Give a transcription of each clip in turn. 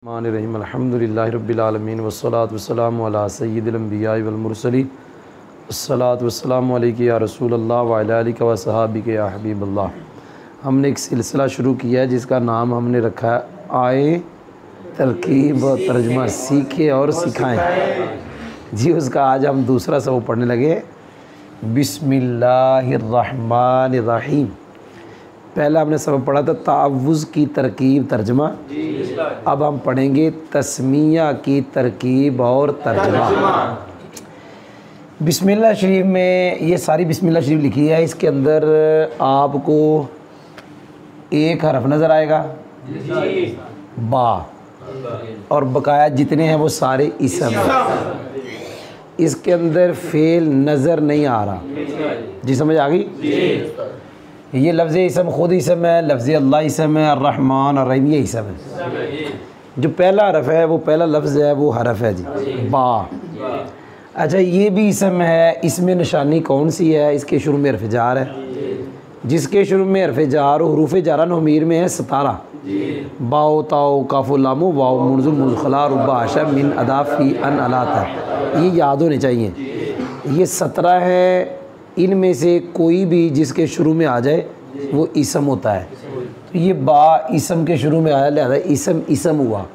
रहीम अल्हम्दुलिल्लाहि रब्बिल आलमीन वस्सलातु वस्सलामु अला सय्यिदिल अंबिया वल मुरसलीन अस्सलातु वस्सलामु अलैका या रसूलल्लाह व अला आलिका व सहाबिका या हबीबल्लाह। हमने एक सिलसिला शुरू किया है जिसका नाम हमने रखा है आए तरकीब व तर्जुमा सीखे और सिखाएं जी। उसका आज हम दूसरा सबक पढ़ने लगे। बिस्मिल्लाहिर्रहमानिर्रहीम। पहला हमने सबक पढ़ा था तावुज़ की तरकीब तर्जुमा। अब हम पढ़ेंगे तस्मिया की तरकीब और तर्जुमा। बिस्मिल्लाह शरीफ में ये सारी बिस्मिल्लाह शरीफ लिखी है। इसके अंदर आपको एक हरफ नज़र आएगा बा, और बकाया जितने हैं वो सारे इसम हैं। इसके अंदर फेल नज़र नहीं आ रहा जी, समझ आ गई? ये लफ्ज़ इसम खुद इसम है, लफ्ज़ अल्लाह इसम है, अर्रहमान अर्रहीम ये इसम है। जो पहला हरफ है वो पहला लफ्ज़ है वो हरफ है जी बा। अच्छा, ये भी इसम है। इसमें निशानी कौन सी है? इसके शुरू में हरफ जार है। जिसके शुरू में हरफ जार हुरूफ जारा नमीर में है 17 बाओ ताओ काफुल्लामु वाओ मुनजुल मुज़खला रुबा आशा मिन अदाफ़ी अन अलाता, ये याद होने चाहिए। ये 17 है। इनमें से कोई भी जिसके शुरू में आ जाए वो इसम होता है। तो ये बा इसम के शुरू में आया, लिहाजा इसम इसम हुआ।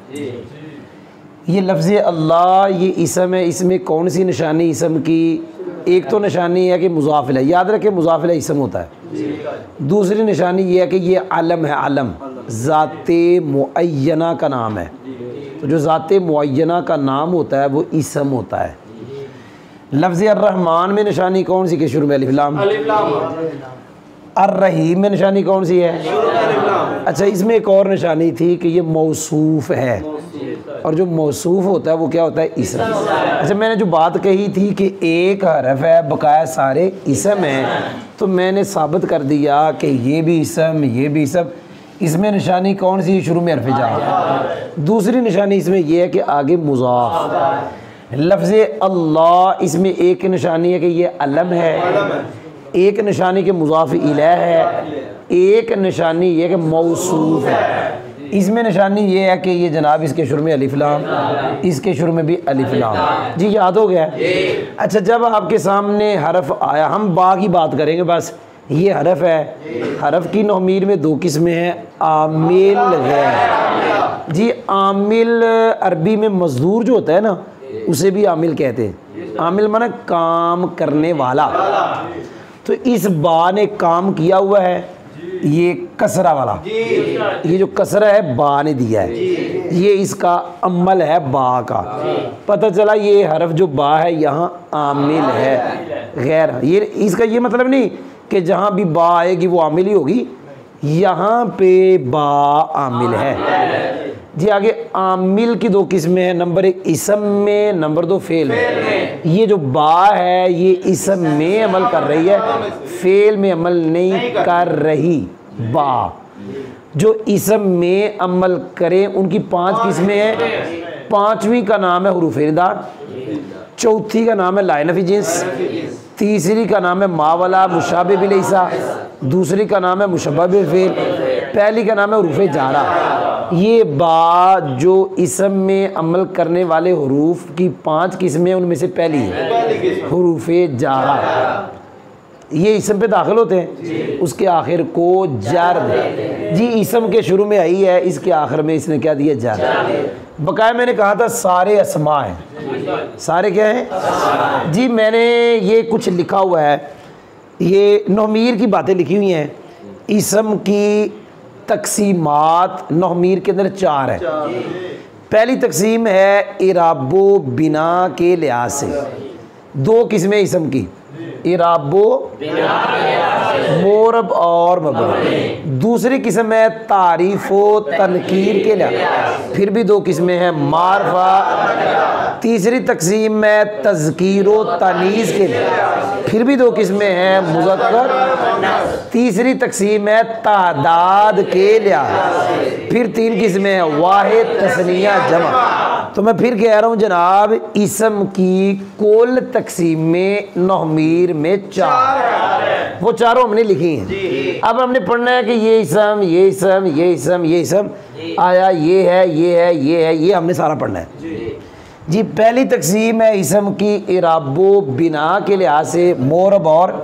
ये लफ्ज़ अल्लाह ये इसम है। इसमें कौन सी निशानी इसम की? एक तो निशानी है कि मुज़ाफ़िल है, याद रखें मुज़ाफ़िल इसम होता है। दूसरी निशानी ये है कि ये अलम है, अलम ज़ाते मुअय्यना का नाम है। तो जो ज़ाते मुअय्यना का नाम होता है वो इसम होता है। लफ्ज़ अर्रहमान में निशानी कौन सी के शुरू में अलिफ लाम। अर्रहीम में निशानी कौन सी है? अच्छा, इसमें एक और निशानी थी कि ये मौसूफ़ है, और जो मौसूफ़ होता है वो क्या होता है? इसम। अच्छा, मैंने जो बात कही थी कि एक हरफ है बकाया सारे इसम हैं, तो मैंने साबित कर दिया कि ये भी इसम ये भी इसम। इसमें निशानी कौन सी? शुरू में हरफ जार। दूसरी निशानी इसमें यह है कि आगे मुज़ाफ़। लफ्ज़ अल्लाह इसमें एक निशानी है कि ये अलम है, एक निशानी के मुज़ाफ़ इलैह है, एक निशानी ये कि मौसूफ़ है। इसमें निशानी ये है कि ये जनाब इसके शुरू में अलिफ लाम, इसके शुरू में भी अलिफ लाम। जी, याद हो गया? अच्छा, जब आपके सामने हरफ आया, हम बा की बात करेंगे बस। ये हरफ है। हरफ की नौमीर में दो किस्में हैं, आमिल गैर। जी, आमिल अरबी में मज़दूर जो होता है ना उसे भी आमिल कहते हैं। आमिल माने काम करने वाला। तो इस बा ने काम किया हुआ है, ये कसरा वाला, ये जो कसरा है बा ने दिया है, ये इसका अमल है बा का। पता चला ये हरफ जो बा है यहाँ आमिल है गैर। ये इसका ये मतलब नहीं कि जहाँ भी बा आएगी वो आमिल ही होगी। यहाँ पे बा आमिल है जी। आगे आमिल की दो किस्में हैं, नंबर एक इसम में, नंबर दो फेल में। ये जो बा है ये इसम में अमल कर रही है, फेल में अमल नहीं कर रही। बा जो इसम में अमल करें उनकी 5 किस्में हैं। 5वीं का नाम है हुरूफ निदा, चौथी का नाम है लाइनफी जिन्स, तीसरी का नाम है मावला मुशाबे बिलैसा, दूसरी का नाम है मुशब्बह बिल फेल, पहली का नाम है हुरूफ जारा। ये बा जो इसम में अमल करने वाले हुरूफ की 5 किस्में, उनमें से पहली है हुरूफ जारा। ये इसम पे दाखिल होते हैं, उसके आखिर को जर जी इसम के शुरू में आई है, इसके आखिर में इसने क्या दिया? जर। बकाया मैंने कहा था सारे अस्मा हैं। सारे क्या हैं जी? मैंने ये कुछ लिखा हुआ है, ये नौमीर की बातें लिखी हुई हैं। इसम की तकसीमात नौमीर के अंदर 4 है। पहली तकसीम है इराबो बिना के लिहाज से। 2 किस्में इसम की, इराबो मोरब और मबनी। दूसरी किस्म है तारीफ़ो तनकीर के लिहाज, फिर भी 2 किस्में हैं, मारफा। तीसरी तकसीम है तज़कीरो तनीज़ के लिहाज, फिर भी 2 किस्में हैं, मुज़क्कर। तीसरी तकसीम है तादाद के लिहाज, फिर 3 किस्में हैं, वाहिद तस्निया जमा। तो मैं फिर कह रहा हूँ जनाब, इसम की कुल तकसीम में नौमीर में 4, वो चारों हमने लिखी हैं। अब हमने पढ़ना है कि ये इसम, ये इसम, ये इसम, ये इसम आया, ये है, ये है, ये है, ये हमने सारा पढ़ना है जी। पहली तकसीम है इसम की इराबो बिना के लिहाज से मोरब और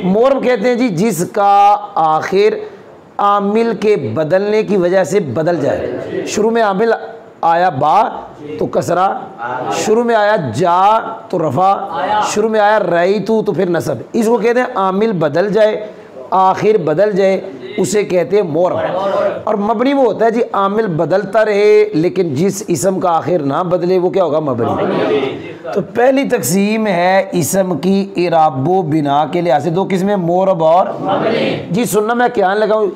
मोरब कहते हैं जी जिसका आखिर आमिल के बदलने की वजह से बदल जाए। शुरू में आमिल आया बा तो कसरा, शुरू में आया जा तो रफ़ा, शुरू में आया रई तो फिर नसब। इसको कहते हैं आमिल बदल जाए, आखिर बदल जाए, उसे कहते हैं मोरब। और मबनी वो होता है जी आमिल बदलता रहे लेकिन जिस इसम का आखिर ना बदले वो क्या होगा, मबनी। तो पहली तकसीम है इसम की इराबो बिना के लिहाज से 2 किस्में, मोरब और जी। सुनना, मैं क्या लगाऊँ,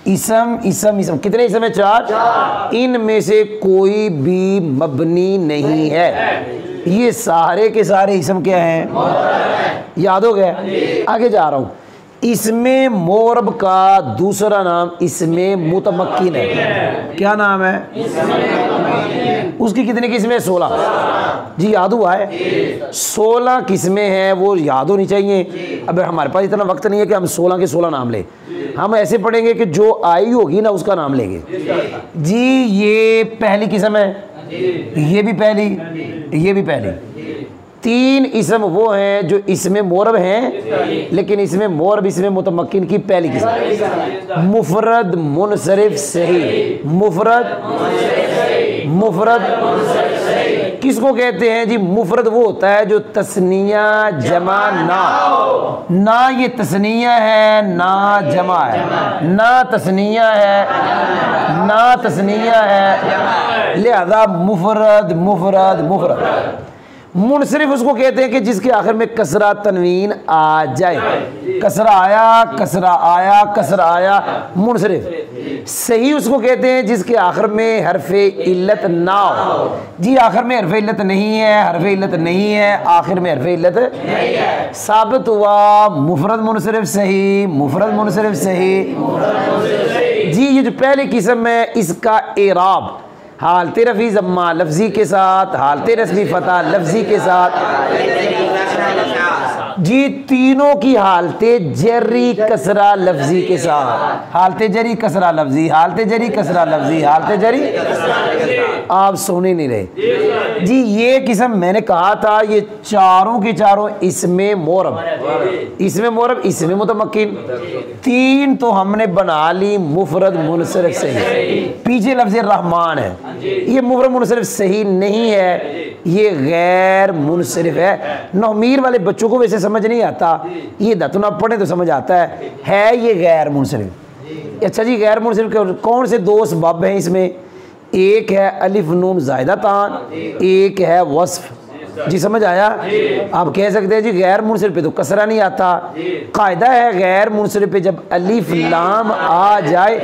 इसम इसम इसम, कितने इसम है, 4। इनमें से कोई भी मबनी नहीं है, ये सारे के सारे इसम क्या हैं, याद हो गया। आगे जा रहा हूँ, इसमें मोरब का दूसरा नाम इसमें मुतमक्किन है। क्या नाम है, उसकी कितने किस्में, 16 जी, याद हुआ है। 16 किस्में हैं, वो याद होनी चाहिए। अब हमारे पास इतना वक्त नहीं है कि हम 16 के 16 नाम लें, हम ऐसे पढ़ेंगे कि जो आई होगी ना उसका नाम लेंगे जी। ये पहली किस्म है, ये भी पहली, ये भी पहली। 3 इसम वो हैं जो इसमें मोरब हैं लेकिन इसमें मोरब इसमें मुतमक्किन की पहली किस्म। मुफरद मुनसरिफ सही, मुफरद किसको कहते हैं जी, मुफरद वो होता है जो तस्निया जमा ना ये तस्निया है ना जमा है, ना तस्निया है ना तस्निया है, लिहाजा मुफरद मुफरद मुफरद। मुनसरिफ उसको कहते हैं कि जिसके आखिर में कसरा तनवीन आ जाए, कसरा आया कसरा आया कसरा आया, मुनसरिफ। सही उसको कहते हैं जिसके आखिर में हरफे इल्लत ना हो जी, आखिर में हरफे इल्लत नहीं है, हरफे इल्लत नहीं है, आखिर में हरफे इल्लत नहीं है। साबित हुआ मुफरद मुनसरिफ सही, मुफरद मुनसरिफ सही जी। ये जो पहली किस्म है इसका एराब हालते रफ़ी ज़म्मा लफ्ज़ी के साथ, हालते रस्मी फ़तह लफ्ज़ी के साथ जी, तीनों की हालते जरी कसरा लफ्ज़ी के साथ, हालते जरी कसरा लफ्ज़ी, हालते जरी कसरा लफ्ज़ी, हालते जरी। आप सुने नहीं रहे जी। ये किस्म मैंने कहा था, ये चारों के चारों इसमें मोरब, इसमें मोरब, इसमें मुतमक्किन। 3 तो हमने बना ली मुफरद मुनसरिफ सही। पीछे लफ्ज़ रहमान है, ये मुफरद मुनसरिफ सही नहीं है, ये गैर मुनसरिफ है। नौमीर वाले बच्चों को वैसे समझ नहीं आता, ये दतुना पढ़े तो समझ आता है ये गैर मुनसरिफ। अच्छा जी, गैर मुनसरिफ कौन से 2 सबब हैं इसमें, एक है अलिफ नून ज़ायदा तान, एक है वस्फ जी। समझ आया। आप कह सकते हैं जी गैर मुनसरिफ पे तो कसरा नहीं आता। कायदा है गैर मुनसरिफ पे जब अलिफ लाम आ जाए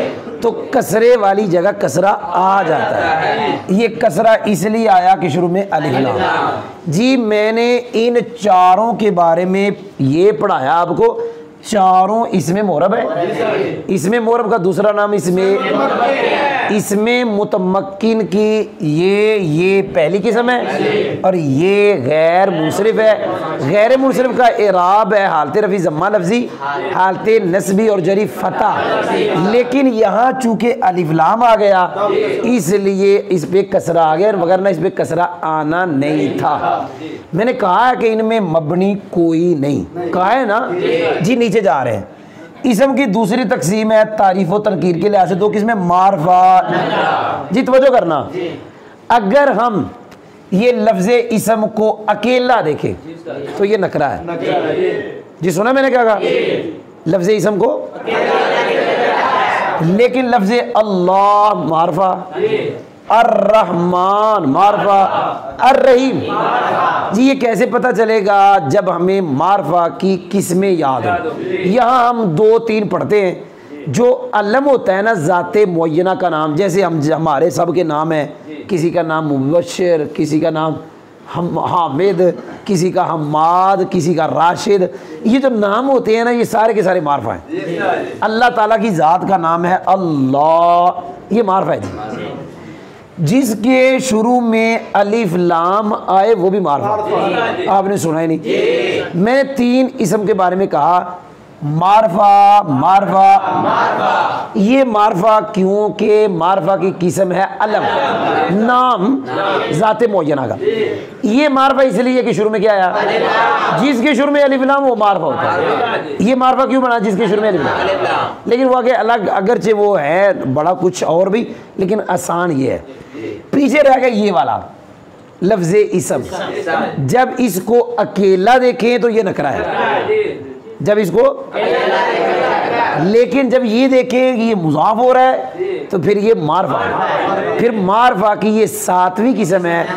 तो कसरे वाली जगह कसरा आ जाता है। ये कसरा इसलिए आया कि शुरू में अलिफ लाम जी। मैंने इन चारों के बारे में ये पढ़ाया आपको, चारों इसमें मोरब है। इसमें मोरब का दूसरा नाम इसमें मुतमक्किन की ये पहली किस्म है और ये गैर मुनसरिफ है। गैर मुनसरिफ का इराब है हालते रफ़ी ज़म्मा लफ्ज़ी, हालते नस्बी और जरी फतह। लेकिन यहाँ चूँकि अलिफ लाम आ गया इसलिए इस पर कसरा आ गया, वगरना इस पर कसरा आना नहीं था। मैंने कहा है कि इनमें मबनी कोई नहीं, कहा है ना जी। नीचे जा रहे हैं, इसम की दूसरी तकसीम है तारीफ और तनकीर के लिहाज से 2 किस्में, मारफा जी। तवज्जो करना, अगर हम ये लफ्ज़े इसम को अकेला देखें तो ये नकरा है जी। सुना मैंने क्या कहा, लफ्ज़े इसम को, लेकिन लफ्ज़े अल्लाह मारफा, अर्रहमान मारफा, अर्रहीम जी। ये कैसे पता चलेगा, जब हमें मारफा की किस्में याद हो। यहाँ हम 2-3 पढ़ते हैं, जो अलम होता है ना ज़ाते मुअय्यना का नाम, जैसे हमारे सब के नाम है, किसी का नाम मुबश्शिर, किसी का नाम हामिद, किसी का हम्माद, किसी का राशिद। ये जो नाम होते हैं ना ये सारे के सारे मारफा हैं। अल्लाह ताला की ज़ात का नाम है अल्लाह, ये मारफा है जी। जिसके शुरू में अलिफ लाम आए वो भी मारफा। आपने सुना ही नहीं। मैंने 3 इसम के बारे में कहा, मारफा मारफा मारफा। ये मारफा क्योंकि मारफा की किस्म है अलम, नाम जाते मुअय्यना का। ये मारफा इसलिए कि शुरू में क्या आया, जिसके शुरू में अलिफ लाम वो मारफा होता है। ये मारफा क्यों बना, जिसके शुरू में अलिफ लाम। लेकिन वो आगे अलग, अगरचे वो है बड़ा कुछ और भी, लेकिन आसान ये है। पीछे रह गया ये वाला लफ्ज़े इसम। जब इसको अकेला देखें तो ये नकरा है, जब इसको, लेकिन जब ये देखें कि ये मुज़ाफ हो रहा है तो फिर ये मारफा है। फिर मारफा की ये 7वीं किस्म है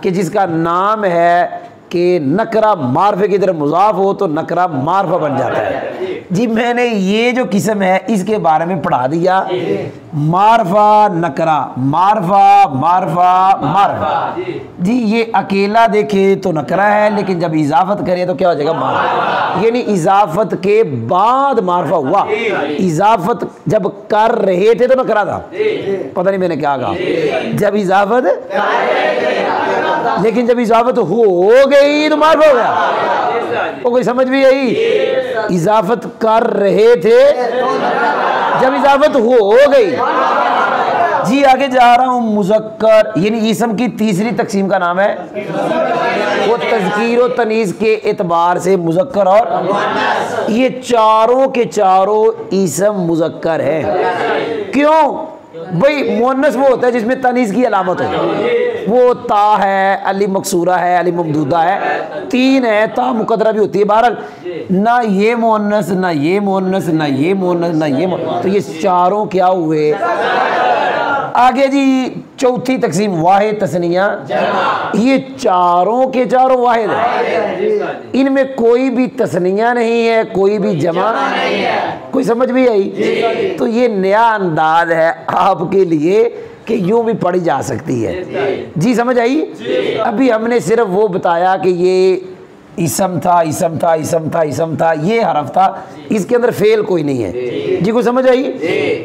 कि जिसका नाम है कि नकरा मारफे की तरफ मुज़ाफ हो तो नकरा मारफा बन जाता है। जी मैंने ये जो किस्म है इसके बारे में पढ़ा दिया, मारफा नकरा, मारफा मारफा मारफा। जी ये अकेला देखे तो नकरा है, लेकिन जब इजाफत करे तो क्या हो जाएगा, मारफा। यानी इजाफत के बाद मारफा हुआ। इजाफत जब कर रहे थे तो नकरा था, पता नहीं मैंने क्या कहा, जब इजाफत, लेकिन जब इजाफत हो गई तो मारफा हो गया। वो कोई समझ भी आई, इजाफत कर रहे थे, जब इजाफत हो गई। जी आगे जा रहा हूं, मुज़क्कर यानी इसम की 3री तकसीम का नाम है वो तज़कीर और तनीज़ के एतबार से मुज़क्कर और ये चारों के चारों इसम मुज़क्कर है। क्यों भाई, मुअन्नस वो होता है जिसमें तनीज़ की अलामत हो, वो ता है, अली मकसूरा है, अली ममदूदा है, 3 है, ता मुकद्दरा भी होती है। बहरहाल ना ये मुअन्नस, ना ये मुअन्नस, ना ये मुअन्नस, ना ये मुअन्नस, तो ये चारों क्या हुए। आगे जी 4थी तकसीम वाहिद तस्निया, ये चारों के चारों वाहिद है, इनमें कोई भी तस्निया नहीं है, कोई भी जमा नहीं है। कोई समझ भी आई। तो ये नया अंदाज है आपके लिए कि यूं भी पढ़ी जा सकती है। जी समझ आई। अभी हमने सिर्फ वो बताया कि ये इसम था, इसम था, इसम था, इसम था, ये हरफ था, इसके अंदर फेल कोई नहीं है। जी को समझ आई।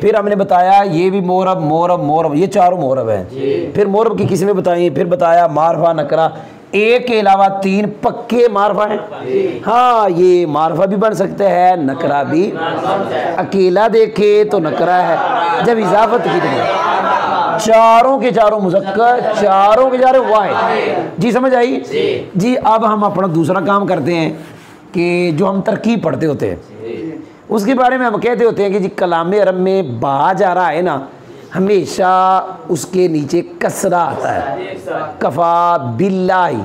फिर हमने बताया ये भी मोरब मोरब मोरब, ये चारों मोरब हैं। फिर मोरब की किस्में बताई, फिर बताया मारफा नकरा, एक के अलावा 3 पक्के मारफा हैं। हाँ ये मारफा भी बन सकते हैं, नकरा भी, अकेला देखे तो नकरा है, जब इजाफत की तो चारों के चारों मुज़क्कर, चारों के चारों वाहिद। जी समझ आई। जी अब हम अपना दूसरा काम करते हैं कि जो हम तरकीब पढ़ते होते हैं उसके बारे में हम कहते होते हैं कि जी कलाम अरब में बा जा रहा है ना, हमेशा उसके नीचे कसरा आता है। कफ़ा बिल्लाही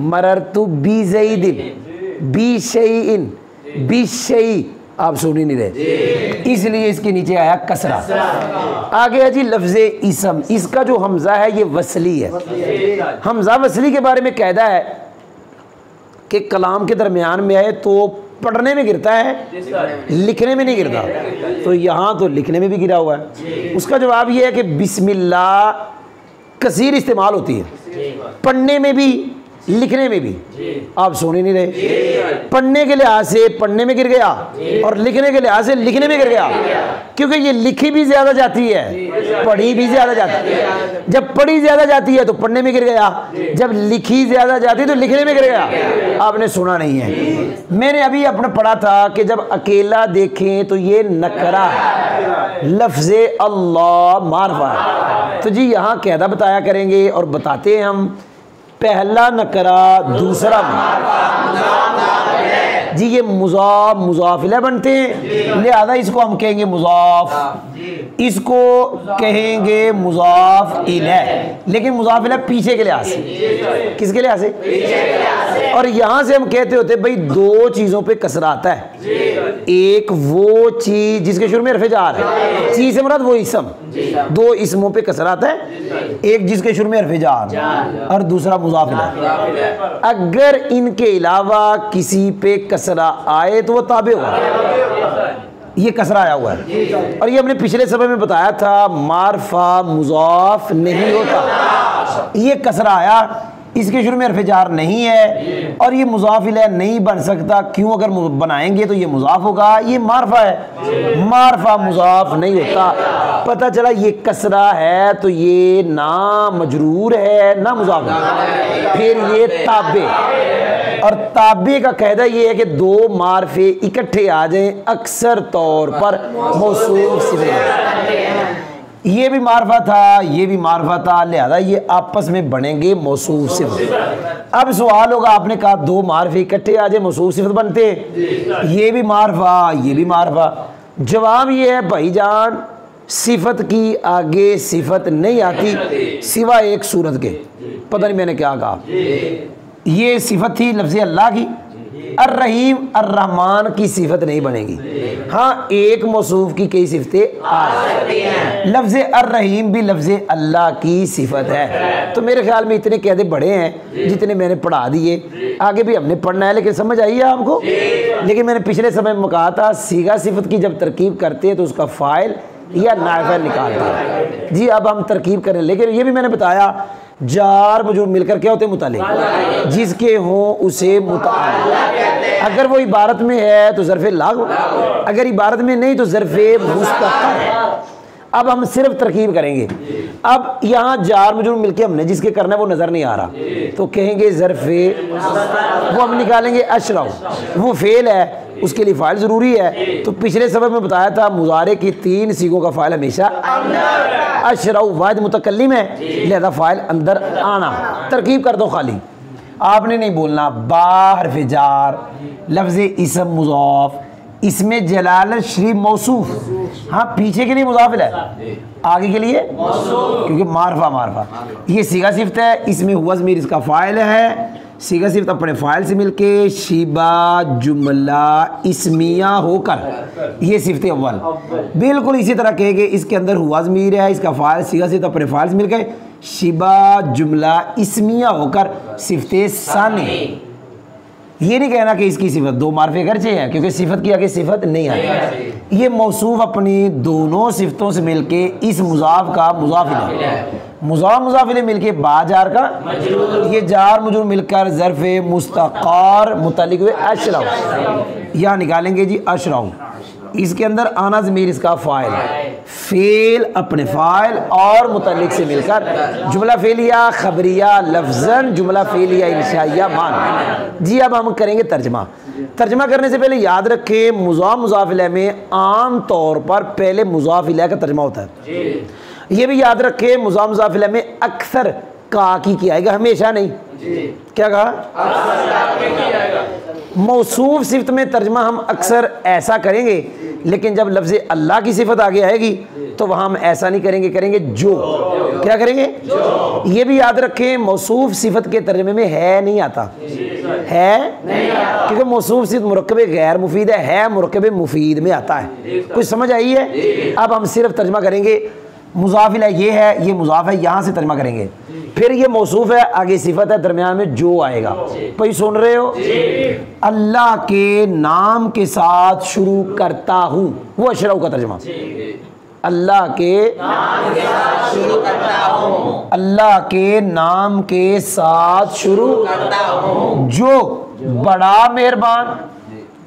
मररतु बी ज़ैदिन बी शैइन बी शै, आप सुन ही नहीं रहे, इसलिए इसके नीचे आया कसरा। आगे है जी लफ्ज़े इसम, इसका जो हमज़ा है ये वसली है। हमज़ा वसली के बारे में कहता है कि कलाम के दरमियान में आए तो पढ़ने में गिरता है, लिखने में नहीं गिरता। तो यहाँ तो लिखने में भी गिरा हुआ है। उसका जवाब ये है कि बिस्मिल्लाह कसीर इस्तेमाल होती है, पढ़ने में भी लिखने में भी। आप सुन ही नहीं रहे। पढ़ने के लिहाज से पढ़ने में गिर गया और लिखने के लिहाज से लिखने में गिर गया, क्योंकि ये लिखी भी ज्यादा जाती है, पढ़ी भी ज्यादा जाती है। जब पढ़ी ज्यादा जाती है तो पढ़ने में गिर गया, जब लिखी ज्यादा जाती है तो लिखने में गिर गया। आपने सुना नहीं है। मैंने अभी अपना पढ़ा था कि जब अकेला देखें तो ये नकरा लफ्ज़े अल्लाह मारफा है। तो जी यहाँ कहता बताया करेंगे और बताते हैं हम। पहला नकरा, दूसरा जी ये मुज़ाफ मुज़ाफिला बनते हैं, लिहाजा इसको हम कहेंगे मुज़ाफ, इसको कहेंगे मुज़ाफ इलैह। लेकिन मुज़ाफिला पीछे के लिहाज से, किसके लिहाज से, और यहाँ से हम कहते होते भाई 2 चीज़ों पे कसरा आता है। एक वो चीज़ जिसके शुरू में हर्फ़ जार है, चीज़ से मुराद वो इसम, 2 इसमों पे कसरा आता है, एक जिसके शुरू में हर्फ़ जार और दूसरा मुज़ाफिला। अगर इनके अलावा किसी पे कसरा आए तो वो ताबे होगा। ये कसरा आया हुआ है और ये हमने पिछले समय में बताया था, मारफा मुज़ाफ नहीं होता, ये कसरा आया इसके शुरू में हरफ जार नहीं है और ये मुज़ाफ इलैह नहीं बन सकता। क्यों? अगर बनाएंगे तो ये मुज़ाफ होगा, ये मारफा है, मारफा मुज़ाफ नहीं होता। पता चला ये कसरा है तो ये ना मजरूर है ना मुज़ाफ है, फिर ये ताबे। और ताबे का कहना ये है कि दो मारफे इकट्ठे आ जाएं अक्सर तौर पर मौसूफ सिफत। ये भी मारफा था, ये भी मारफा था, लिहाजा ये आपस में बनेंगे मौसूफ सिफत। अब सवाल होगा, आपने कहा दो मारफे इकट्ठे आ जाए मौसूफ सिफत बनते, ये भी मारफा ये भी मारफा। जवाब ये है भाईजान, सिफत की आगे सिफत नहीं आती सिवा एक सूरत के। पता नहीं मैंने क्या कहा। ये सिफत थी लफ्ज़ अल्लाह की, अर्रहीम अर्रहमान की सिफत नहीं बनेगी। हाँ, एक मौसूफ की कई सिफतें आ सकती हैं। लफ्ज़ अर्रहीम भी लफ्ज़ अल्लाह की सिफत है। तो मेरे ख्याल में इतने कहते बड़े हैं जितने मैंने पढ़ा दिए, आगे भी हमने पढ़ना है, लेकिन समझ आई है आपको। लेकिन मैंने पिछले समय में कहा था सीगा सिफत की जब तरकीब करते हैं तो उसका फ़ाइल या नाइफ़ निकालते हैं। जी अब हम तरकीब करें, लेकिन ये भी मैंने बताया जार मजरूर मिलकर क्या होते हैं? मुताल्लिक़। जिसके हों उसे मुताल्लिक़। अगर वो इबारत में है तो ज़र्फ़े लाग, अगर इबारत में नहीं तो ज़र्फ़े मुस्तक़र। अब हम सिर्फ तरकीब करेंगे। अब यहाँ जार मजरूर मिलके हमने जिसके करना है वो नज़र नहीं आ रहा, तो कहेंगे ज़र्फ़े, वो हम निकालेंगे अशरव, वो फेल है, उसके लिए फ़ाइल ज़रूरी है। तो पिछले सबक में बताया था मुज़ारे की 3 सीगों का फ़ाइल हमेशा अशरव वाहिद मुतकल्लिम है, लिहाजा फ़ाइल अंदर आना। तरकीब कर दो खाली, आपने नहीं बोलना बा हरफ जार लफ्ज़ इसम मुज़ाफ, इसमें जलालत शरीफ मौसूफ। हाँ, पीछे के लिए मुज़ाफ है, आगे के लिए क्योंकि मारफा मारफा। ये सीगा सिफ्त है, इसमें हुआ ज़मीर इसका फ़ाइल है। सीगा सिफ्त अपने फ़ाइल से मिलके शिबा जुमला इस्मिया होकर ये सिफ्त अव्वल। बिल्कुल इसी तरह कहेंगे इसके अंदर हुआ ज़मीर है, इसका फ़ाइल सीगा सिफ्त अपने फ़ाइल से मिलके शिबा जुमला इस्मिया होकर सिफ्त सानी। ये नहीं कहना कि इसकी सिफत दो मारफे खर्चे हैं, क्योंकि सिफत की आगे सिफत नहीं आती। ये मौसूफ अपनी दोनों सिफतों से मिलके इस मुज़ाफ का मुज़ाफ इलैह, मुज़ाफ मुज़ाफ इलैह मिलके बाजार का ये जार मजरूर मिलकर ज़र्फ़े मुस्तक़र मुताल्लिक़ हुए अशरव। यहाँ निकालेंगे जी अशरव, इसके अंदर आना ज़मीर इसका फ़ाइल, फ़ेल अपने फ़ाइल और मुताल्लिक़ से मिलकर जुमला फ़ेलिया खबरिया लफ्ज़न जुमला फ़ेलिया इंशाइया मान। जी अब हम करेंगे तर्जमा। तर्जमा करने से पहले याद रखें मुज़ाफ़ मुज़ाफ़ इलैह में आम तौर पर पहले मुज़ाफ़ इलैह का तर्जमा होता है। ये भी याद रखें मुज़ाफ़ मुज़ाफ़ इलैह में अक्सर का की आएगा, हमेशा नहीं। क्या कहा? मौसूफ सिफत में तर्जमा हम अक्सर ऐसा करेंगे, लेकिन जब लफ्ज़ अल्लाह की सिफत आगे आएगी तो वहाँ हम ऐसा नहीं करेंगे, करेंगे जो। क्या करेंगे? ये भी याद रखें मौसूफ सिफत के तर्जमे में है नहीं आता, है क्योंकि मौसूफ सिफत मुरक्कब गैर मुफीद है मुरक्कब मुफीद में आता है। कुछ समझ आई है? अब हम सिर्फ तर्जमा करेंगे मुज़ाफ़ इलैह ये है, ये मुज़ाफ़ है, यहाँ से तर्जमा करेंगे। फिर ये मौसूफ है, आगे सिफत है, दरमियान में जो आएगा। भाई सुन रहे हो? अल्लाह के नाम के साथ शुरू करता हूँ, वो अशरव का तर्जमा। अल्लाह के नाम के साथ शुरू करता हूँ, अल्लाह के नाम के साथ शुरू करता हूँ, जो बड़ा मेहरबान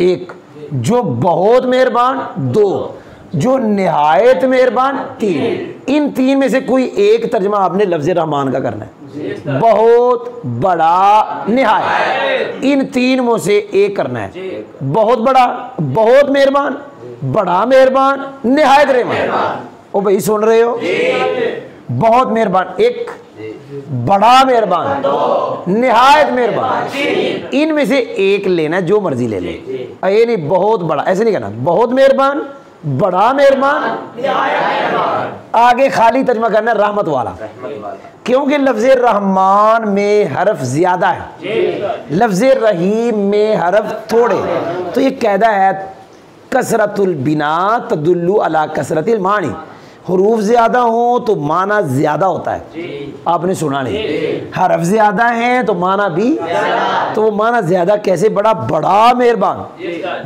एक, जो बहुत मेहरबान दो, जो निहायत मेहरबान तीन। इन तीन में से कोई एक तर्जमा आपने लफ्ज़ रहमान का करना है। बहुत बड़ा निहायत, इन तीन में से एक करना है। बहुत बड़ा, बहुत मेहरबान, बड़ा मेहरबान, निहायत रहमान। ओ भाई सुन रहे हो? बहुत मेहरबान एक, बड़ा मेहरबान, निहायत मेहरबान, इनमें से एक लेना, जो मर्जी ले ले। ये नहीं बहुत बड़ा, ऐसे नहीं कहना, बहुत मेहरबान, बड़ा मेहरबान, आगे खाली तर्जमा करना रहमत वाला, क्योंकि लफ्ज़ रहमान में हरफ ज्यादा है, लफ्ज़ रहीम में हरफ थोड़े। तो ये कहता है कसरतुल बिना तदुल्लु अला कसरतिल मानी, हरूफ ज़्यादा हो तो माना ज़्यादा होता है। आपने सुना नहीं, हरफ ज़्यादा हैं तो माना भी, तो वो माना ज़्यादा कैसे? बड़ा, बड़ा मेहरबान,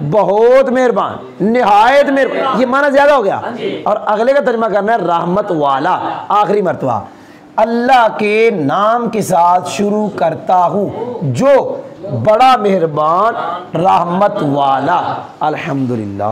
बहुत मेहरबान, निहायत मेहरबान, ये माना ज़्यादा हो गया। और अगले का तर्जमा करना है रहमत वाला, आखिरी मरतबा। अल्लाह के नाम के साथ शुरू करता हूँ जो बड़ा मेहरबान रहमत वाला। अल्हम्दुलिल्लाह।